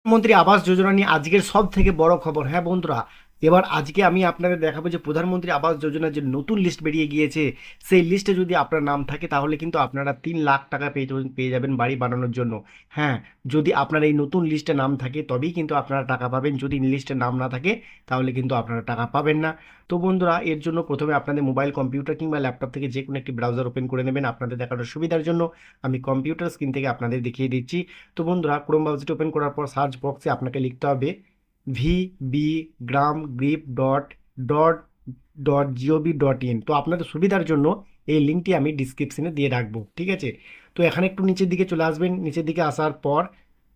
প্রধানমন্ত্রী আবাস যোজনা নিয়ে আজকের সব থেকে বড় খবর। হ্যাঁ বন্ধুরা, এবার আজকে আমি আপনাদের দেখাবো যে প্রধানমন্ত্রী আবাস যোজনার যে নতুন লিস্ট বেরিয়ে গিয়েছে, সেই লিস্টে যদি আপনার নাম থাকে তাহলে কিন্তু আপনারা 3 লাখ টাকা পেয়ে যাবেন বাড়ি বানানোর জন্য। হ্যাঁ, যদি আপনার এই নতুন লিস্টে নাম থাকে তবেই কিন্তু আপনারা টাকা পাবেন, যদি লিস্টে নাম না থাকে তাহলে কিন্তু আপনারা টাকা পাবেন না। তো বন্ধুরা, এর জন্য প্রথমে আপনাদের মোবাইল, কম্পিউটার কিংবা ল্যাপটপ থেকে যে কোনো একটি ব্রাউজার ওপেন করে নেবেন। আপনাদের দেখানোর সুবিধার জন্য আমি কম্পিউটার স্ক্রিন থেকে আপনাদের দেখিয়ে দিচ্ছি। তো বন্ধুরা, ক্রোম ব্রাউজারটি ওপেন করার পর সার্চ বক্সে আপনাকে লিখতে হবে vbgramgrip.gov.in। তো আপনাদের সুবিধার জন্য এই লিঙ্কটি আমি ডিসক্রিপশনে দিয়ে রাখবো, ঠিক আছে? তো এখানে একটু নিচের দিকে চলে আসবেন। নিচের দিকে আসার পর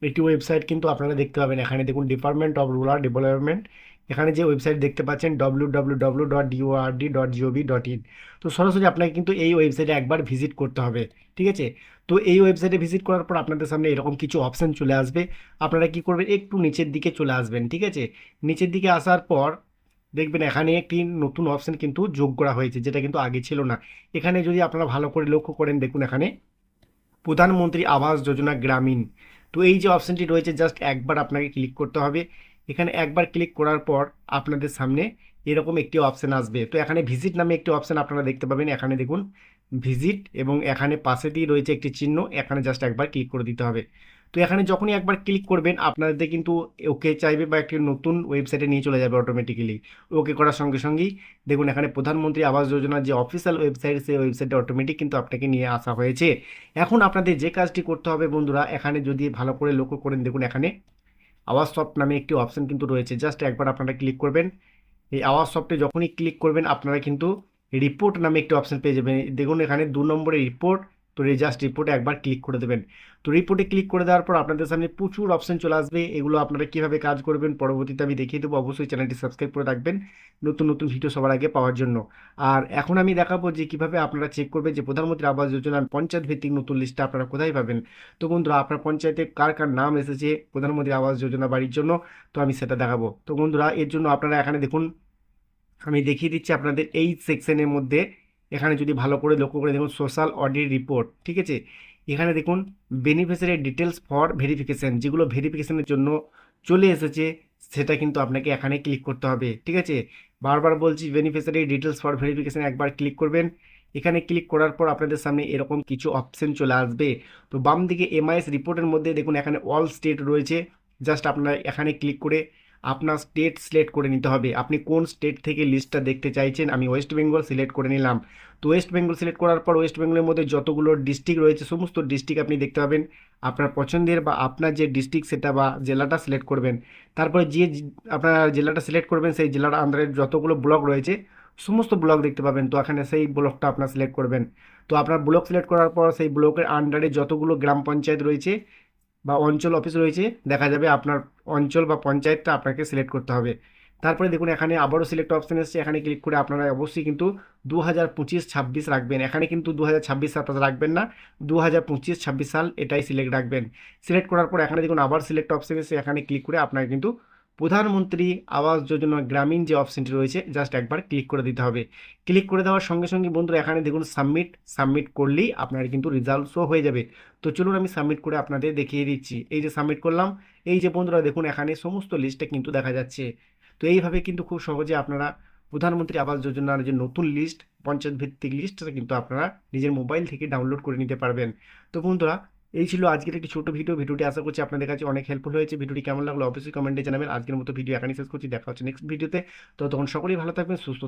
একটি ওয়েবসাইট কিন্তু আপনারা দেখতে পাবেন। এখানে দেখুন ডিপার্টমেন্ট অফ রুরাল ডেভেলপমেন্ট। এখানে যে ওয়েবসাইট দেখতে পাচ্ছেন www.dord.gov.in। তো সরাসরি আপনাকে কিন্তু এই ওয়েবসাইটে একবার ভিজিট করতে হবে, ঠিক আছে? তো এই ওয়েবসাইটে ভিজিট করার পর আপনাদের সামনে এরকম কিছু অপশান চলে আসবে। আপনারা কি করবেন, একটু নিচের দিকে চলে আসবেন, ঠিক আছে? নিচের দিকে আসার পর দেখবেন এখানে একটি নতুন অপশান কিন্তু যোগ করা হয়েছে, যেটা কিন্তু আগে ছিল না। এখানে যদি আপনারা ভালো করে লক্ষ্য করেন, দেখুন এখানে প্রধানমন্ত্রী আবাস যোজনা গ্রামীণ। তো এই যে অপশানটি রয়েছে, জাস্ট একবার আপনাকে ক্লিক করতে হবে। এখানে একবার ক্লিক করার পর আপনাদের সামনে এরকম একটি অপশান আসবে। তো এখানে ভিজিট নামে একটি অপশান আপনারা দেখতে পাবেন। এখানে দেখুন ভিজিট, এবং এখানে পাশেতেই রয়েছে একটি চিহ্ন, এখানে জাস্ট একবার ক্লিক করে দিতে হবে। তো এখানে যখনই একবার ক্লিক করবেন আপনাদের কিন্তু ওকে চাইবে বা একটি নতুন ওয়েবসাইটে নিয়ে চলে যাবে অটোমেটিক্যালি। ওকে করার সঙ্গে সঙ্গেই দেখুন এখানে প্রধানমন্ত্রী আবাস যোজনার যে অফিসিয়াল ওয়েবসাইট, সেই ওয়েবসাইটে অটোমেটিক কিন্তু আপনাকে নিয়ে আসা হয়েছে। এখন আপনাদের যে কাজটি করতে হবে বন্ধুরা, এখানে যদি ভালো করে লক্ষ্য করেন, দেখুন এখানে আওয়াজ সফট নামে একটি অপশন কিন্তু রয়েছে। জাস্ট একবার আপনারা ক্লিক করবেন। এই আওয়াজ সফটে যখনই ক্লিক করবেন আপনারা কিন্তু রিপোর্ট নামে একটি অপশন পেয়ে যাবেন। দেখুন এখানে 2 নম্বরে রিপোর্ট। তো জাস্ট রিপোর্টে একবার ক্লিক করে দেবেন। তো রিপোর্টে ক্লিক করে দেওয়ার পর আপনাদের সামনে প্রচুর অপশন চলে আসবে। এগুলো আপনারা কীভাবে কাজ করবেন পরবর্তীতে আমি দেখিয়ে দেবো। অবশ্যই চ্যানেলটি সাবস্ক্রাইব করে রাখবেন নতুন নতুন ভিডিও সবার আগে পাওয়ার জন্য। আর এখন আমি দেখাবো যে কীভাবে আপনারা চেক করবেন যে প্রধানমন্ত্রী আবাস যোজনার পঞ্চায়েত ভিত্তিক নতুন লিস্টটা আপনারা কোথায় পাবেন। তো বন্ধুরা, আপনার পঞ্চায়েতে কার কার নাম এসেছে প্রধানমন্ত্রী আবাস যোজনা বাড়ির জন্য, তো আমি সেটা দেখাবো। তো বন্ধুরা, এর জন্য আপনারা এখানে দেখুন, আমি দেখিয়ে দিচ্ছি আপনাদের এই সেকশনের মধ্যে। এখানে যদি ভালো করে লক্ষ্য করে দেখুন সোশ্যাল অডিট রিপোর্ট, ঠিক আছে? এখানে দেখুন বেনিফিশিয়ারি ডিটেলস ফর ভেরিফিকেশন, যেগুলো ভেরিফিকেশনের জন্য চলে এসেছে সেটা কিন্তু আপনাকে এখানে ক্লিক করতে হবে, ঠিক আছে? বারবার বলছি, বেনিফিশিয়ারি ডিটেলস ফর ভেরিফিকেশন একবার ক্লিক করবেন। এখানে ক্লিক করার পর আপনাদের সামনে এরকম কিছু অপশন চলে আসবে। তো বাম দিকে এমআইএস রিপোর্টের মধ্যে দেখুন এখানে অল স্টেট রয়েছে। জাস্ট আপনারা এখানে ক্লিক করে আপনার স্টেট সিলেক্ট করে নিতে হবে। আপনি কোন স্টেট থেকে লিস্টটা দেখতে চাইছেন। আমি ওয়েস্ট বেঙ্গল সিলেক্ট করে নিলাম। তো ওয়েস্ট বেঙ্গল সিলেক্ট করার পর ওয়েস্ট বেঙ্গলের মধ্যে যতগুলো ডিস্ট্রিক্ট রয়েছে সমস্ত ডিস্ট্রিক্ট আপনি দেখতে পাবেন। আপনার পছন্দের বা আপনার যে ডিস্ট্রিক্ট সেটা বা জেলাটা সিলেক্ট করবেন। তারপরে যে আপনার জেলাটা সিলেক্ট করবেন সেই জেলার আন্ডারে যতগুলো ব্লক রয়েছে সমস্ত ব্লক দেখতে পাবেন। তো এখানে সেই ব্লকটা আপনার সিলেক্ট করবেন। তো আপনার ব্লক সিলেক্ট করার পর সেই ব্লকের আন্ডারে যতগুলো গ্রাম পঞ্চায়েত রয়েছে বা অঞ্চল অফিস রয়েছে দেখা যাবে আপনার অঞ্চল বা পঞ্চায়েতটা আপনাকে সিলেক্ট করতে হবে। তারপরে দেখুন এখানে আবারও সিলেক্ট অপশন এসছে। এখানে ক্লিক করে আপনারা অবশ্যই কিন্তু 2025-26 রাখবেন। এখানে কিন্তু 2026-27 রাখবেন না, 2025-26 সাল এটাই সিলেক্ট রাখবেন। সিলেক্ট করার পর এখানে দেখুন আবার সিলেক্ট অপশন এসে এখানে ক্লিক করে আপনাকে কিন্তু প্রধানমন্ত্রী আবাস যোজনা গ্রামীণ যে অপশনটি রয়েছে জাস্ট একবার ক্লিক করে দিতে হবে। ক্লিক করে দেওয়ার সঙ্গে সঙ্গে বন্ধুরা এখানে দেখুন সাবমিট করলেই আপনার কিন্তু রেজাল্ট শো হয়ে যাবে। তো চলুন আমি সাবমিট করে আপনাদের দেখিয়ে দিচ্ছি। এই যে সাবমিট করলাম, এই যে বন্ধুরা দেখুন এখানে সমস্ত লিস্টে কিন্তু দেখা যাচ্ছে। তো এইভাবে কিন্তু খুব সহজে আপনারা প্রধানমন্ত্রী আবাস যোজনার যে নতুন লিস্ট, পঞ্চায়েত ভিত্তিক লিস্টটা কিন্তু আপনারা নিজের মোবাইল থেকে ডাউনলোড করে নিতে পারবেন। তো বন্ধুরা, এই ছিল আজকের একটি ছোট ভিডিওটি আশা করছি আপনাদের কাছে অনেক হেল্পফুল হয়েছে। ভিডিওটি কেমন লাগলো অবশ্যই কমেন্টে জানাবেন। আজকের মতো ভিডিও এখানেই শেষ করছি, দেখা হচ্ছে নেক্সট ভিডিওতে। তো তখন সকলেই ভালো থাকবেন, সুস্থ থাকবেন।